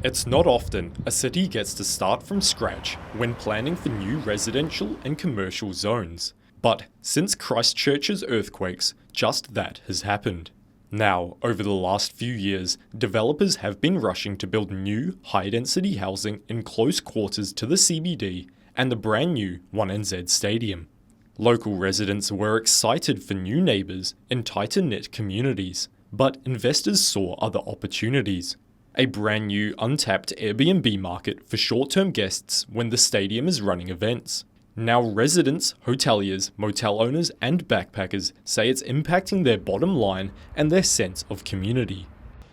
It's not often a city gets to start from scratch when planning for new residential and commercial zones. But since Christchurch's earthquakes, just that has happened. Now, over the last few years, developers have been rushing to build new, high-density housing in close quarters to the CBD and the brand new 1NZ Stadium. Local residents were excited for new neighbours in tighter-knit communities, but investors saw other opportunities. A brand new untapped Airbnb market for short-term guests when the stadium is running events. Now residents, hoteliers, motel owners and backpackers say it's impacting their bottom line and their sense of community.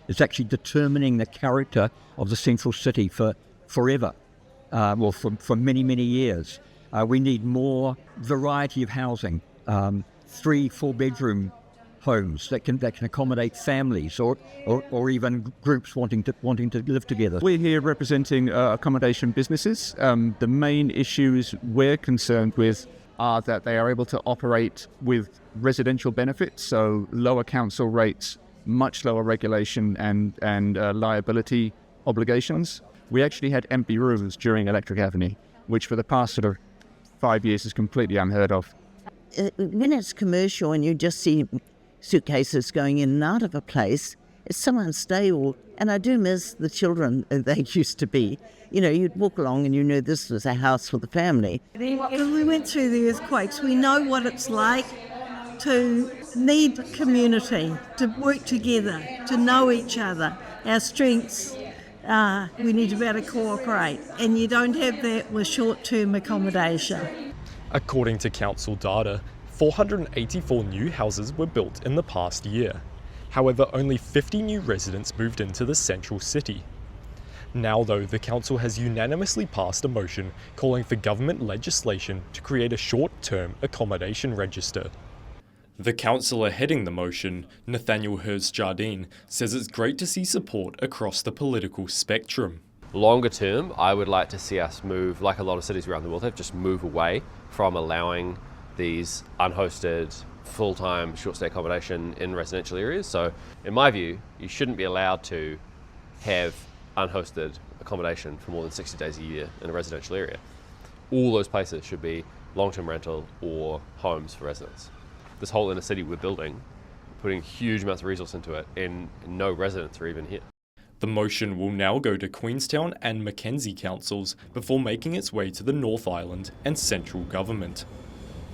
It's actually determining the character of the central city for forever, for many, many years. We need more variety of housing, 3-4 bedroom homes that can accommodate families or even groups wanting to live together. We're here representing accommodation businesses. The main issues we're concerned with are that they are able to operate with residential benefits, so lower council rates, much lower regulation and liability obligations. We actually had empty rooms during Electric Avenue, which for the past sort of 5 years is completely unheard of. When it's commercial and you just see suitcases going in and out of a place, it's so unstable. And I do miss the children they used to be. You know, you'd walk along and you knew this was a house for the family. Because we went through the earthquakes, we know what it's like to need community, to work together, to know each other. Our strengths are we need to be able to cooperate, and you don't have that with short-term accommodation. According to council data, 484 new houses were built in the past year. However, only 50 new residents moved into the central city. Now though, the council has unanimously passed a motion calling for government legislation to create a short-term accommodation register. The councillor heading the motion, Nathaniel Hurst-Jardine, says it's great to see support across the political spectrum. Longer term, I would like to see us move, like a lot of cities around the world have, just move away from allowing these unhosted, full-time, short-stay accommodation in residential areas. So, in my view, you shouldn't be allowed to have unhosted accommodation for more than 60 days a year in a residential area. All those places should be long-term rental or homes for residents. This whole inner city we're building, putting huge amounts of resource into it, and no residents are even here. The motion will now go to Queenstown and Mackenzie councils before making its way to the North Island and central government.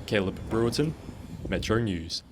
Caleb Brewerton, Metro News.